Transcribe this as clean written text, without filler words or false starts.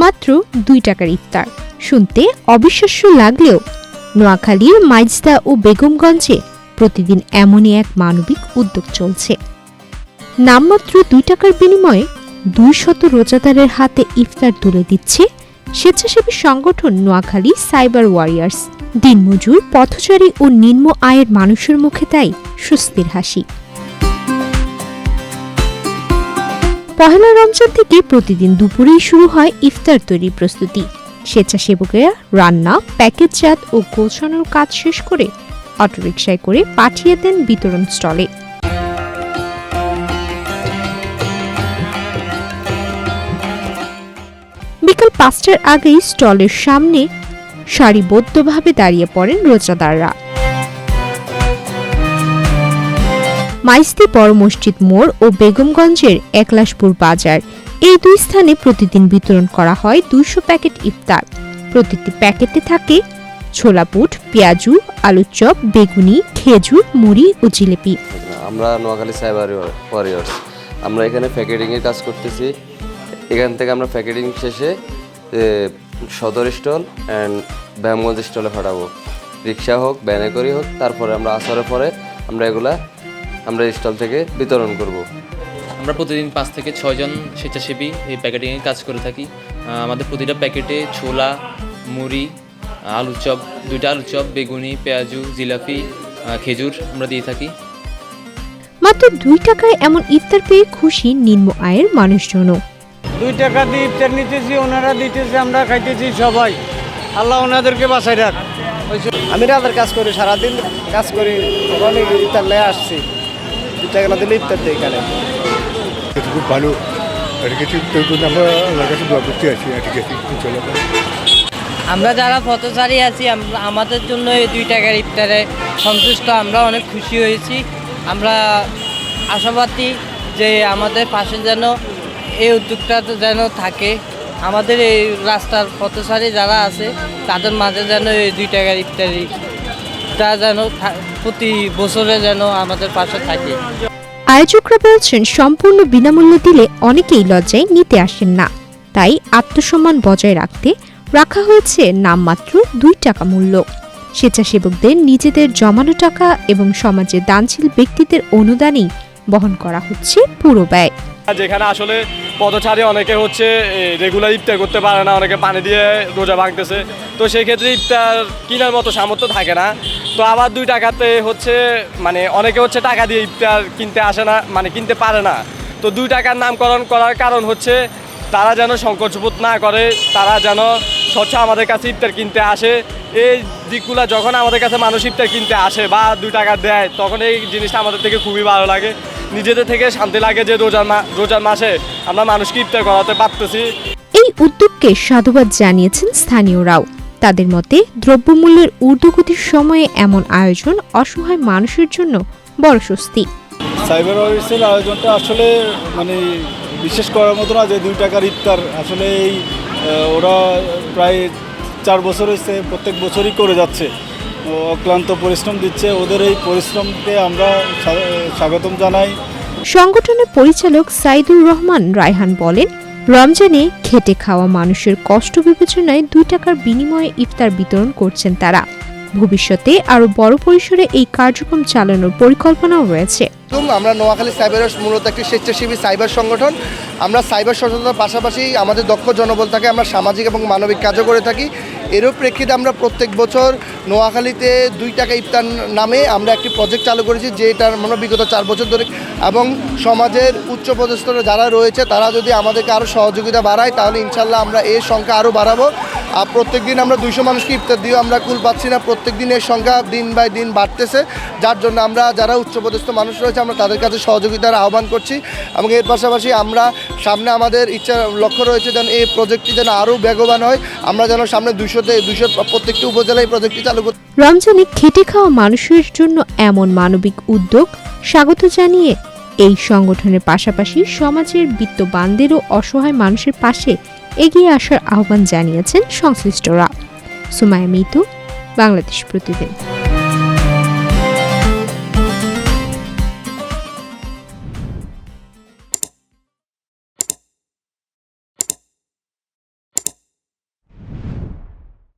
মাত্র 2 টাকার ইফতার। শুনতে অবিশ্বাস্য লাগলেও নোয়াখালীর মাইজদা ও বেগমগঞ্জে প্রতিদিন এমনই এক মানবিক উদ্যোগ চলছে। নামমাত্র 2 টাকার বিনিময়ে 200 রোজাদারের হাতে ইফতার তুলে দিচ্ছে স্বেচ্ছাসেবী সংগঠন নোয়াখালী সাইবার ওয়ারিয়ার্স। দিনমজুর, পথচারী ও নিম্ন আয়ের মানুষের মুখে তাই স্বস্তির হাসি। পহেলা রমজান থেকে প্রতিদিন দুপুরেই শুরু হয় ইফতার তৈরির প্রস্তুতি। স্বেচ্ছাসেবকেরা রান্না, প্যাকেটজাত ও গোছানোর কাজ শেষ করে অটোরিকশায় করে পাঠিয়ে দেন বিতরণ স্টলে। বিকাল 5টার আগেই স্টলের সামনে সারিবদ্ধভাবে দাঁড়িয়ে পড়েন রোজাদাররা। মাইজদি বড় মসজিদ মোড় ও বেগমগঞ্জের একলাশপুর বাজার, এই দুই স্থানে প্রতিদিন বিতরণ করা হয় 200 প্যাকেট ইফতার। প্রতিটি প্যাকেটে থাকে ছোলা বুট, পেঁয়াজু, আলুর চপ, বেগুনি, খেজুর, মুড়ি ও জিলেপি। আমরা নোয়াখালী সাইবার ওয়ারিয়ার্স, আমরা এখানে প্যাকেটিং এর কাজ করতেছি। এখান থেকে আমরা প্যাকেটিং শেষে সদর স্টল অ্যান্ড ব্যায়ামগঞ্জ স্টলে পাঠাবো। রিক্সা হোক, ভ্যানে করি হোক, তারপরে আমরা আসরের পরে আমরা স্টল থেকে বিতরণ করব। আমরা প্রতিদিন 5 থেকে 6 জন স্বেচ্ছাসেবী এই প্যাকেটিংয়ে কাজ করে থাকি। আমাদের প্রতিটা প্যাকেটে ছোলা, মুড়ি, আলুর চপ, 2টা আলুর চপ, বেগুনি, পেঁয়াজু, জিলাপি, খেজুর আমরা দিয়ে থাকি। মাত্র 2 টাকায় এমন ইফতার পেয়ে খুশি নিম্ন আয়ের মানুষজনও। 2 টাকা দিয়ে ইফতার নিতেছি, ওনারা দিতেছে, আমরা খাইতেছি সবাই। আল্লাহ ওনাদেরকে বাঁচাই রাখ। আমি রাতের কাজ করি, সারাদিন কাজ করি, ওখানে ইফতার নিয়ে আসছি। 2 টাকা না দিলে ইফতার দিই এখানে। খুব ভালো, আমরা কাছে দোয়া করতে আছি। আমরা যারা পথচারী আছি, আমাদের জন্য এই 2 টাকার ইফতারে সন্তুষ্ট, আমরা অনেক খুশি হয়েছি। আমরা আশাবাদী যে আমাদের পাশে যেন এই উদ্যোগটা যেন থাকে। আমাদের এই রাস্তার পথচারী যারা আছে তাদের মাঝে যেন এই 2 টাকার ইফতারিটা যেন প্রতি বছরে যেন আমাদের পাশে থাকে। আয়োজকরা বলছেন, সম্পূর্ণ বিনামূল্যে দিলে অনেকেই লজ্জায় নিতে আসেন না, তাই আত্মসম্মান বজায় রাখতে রাখা হয়েছে নামমাত্র 2 টাকা মূল্য। স্বেচ্ছাসেবকদের নিজেদের জমানো টাকা এবং সমাজে দানশীল ব্যক্তিদের অনুদানেই বহন করা হচ্ছে পুরো ব্যয়। যেখানে আসলে পথচারী অনেকে রেগুলার ইফতার করতে পারে না, অনেকে পানি দিয়ে রোজা ভাঙতেছে, তো সেই ক্ষেত্রে ইফতার কেনার মতো সামর্থ্য থাকে না। তো আবার 2 টাকাতে মানে অনেকে টাকা দিয়ে ইফতার কিনতে আসে না, মানে কিনতে পারে না। তো 2 টাকার নামকরণ করার কারণ তারা যেন সংকোচবোধ না করে, তারা যেন স্বচ্ছ আমাদের কাছে ইফতার কিনতে আসে। এই দিকগুলো যখন আমাদের কাছে মানুষ ইফতার কিনতে আসে বা 2 টাকা দেয়, তখন এই জিনিসটা আমাদের থেকে খুবই ভালো লাগে, নিজেদের থেকে শান্তি লাগে যে রোজার মাসে আমরা মানুষকে ইফতার করাতে পারতেছি। এই উদ্যোগকে সাধুবাদ জানিয়েছেন স্থানীয়রাও। তাদের মতে, দ্রব্যমূল্যের ঊর্ধ্বগতির সময়ে এমন আয়োজন অসহায় মানুষের জন্য বড় স্বস্তি। সাইবার ওয়ারিয়ার্সের আয়োজনটা আসলে মানে বিশেষ করার মতো না, যে 2 টাকার ইফতার আসলে ওরা প্রায় 4 বছর হয়েছে, প্রত্যেক বছরই করে যাচ্ছে, অক্লান্ত পরিশ্রম দিচ্ছে। ওদের এই পরিশ্রমকে আমরা স্বাগতম জানাই। সংগঠনের পরিচালক সাইদুর রহমান রায়হান বলেন, রমজানে খেটে খাওয়া মানুষের কষ্ট বিবেচনায় 2 টাকার বিনিময়ে ইফতার বিতরণ করছেন তারা। ভবিষ্যতে আরো বড় পরিসরে এই কার্যক্রম চালানোর পরিকল্পনাও রয়েছে। আমরা নোয়াখালী সাইবার মূলত একটি স্বেচ্ছাসেবী সাইবার সংগঠন। আমরা সাইবার সচেতনতার পাশাপাশি আমাদের দক্ষ জনবল থাকে, আমরা সামাজিক এবং মানবিক কাজও করে থাকি। এরও প্রেক্ষিতে আমরা প্রত্যেক বছর নোয়াখালীতে 2 টাকা ইফতার নামে আমরা একটি প্রজেক্ট চালু করেছি, যেটার আমরা বিগত 4 বছর ধরে, এবং সমাজের উচ্চপদস্থ যারা রয়েছে তারা যদি আমাদেরকে আরও সহযোগিতা বাড়ায়, তাহলে ইনশাল্লাহ আমরা এর সংখ্যা আরও বাড়াবো। আর প্রত্যেক দিন আমরা 200 মানুষকে ইফতার দিয়েও আমরা কুল পাচ্ছি না, প্রত্যেক দিন এর সংখ্যা দিন বাই দিন বাড়তেছে, যার জন্য আমরা যারা উচ্চপদস্থ মানুষ রয়েছে আমরা তাদের কাছে সহযোগিতার আহ্বান করছি। এবং এর পাশাপাশি আমরা সামনে আমাদের লক্ষ্য রয়েছে যেন এই প্রজেক্টটি যেন আরও বেগবান হয়, আমরা যেন সামনে 200 প্রত্যেকটি উপজেলায় এই প্রজেক্টটি চালু করতে। রমজানে খেটে খাওয়া মানুষের জন্য এমন মানবিক উদ্যোগ স্বাগত জানিয়ে এই সংগঠনের পাশাপাশি সমাজের বিত্তবানদেরও অসহায় মানুষের পাশে এগিয়ে আসার আহ্বান জানিয়েছেন সংশ্লিষ্টরা। সুমাইয়া মিতু, বাংলাদেশ প্রতিদিন।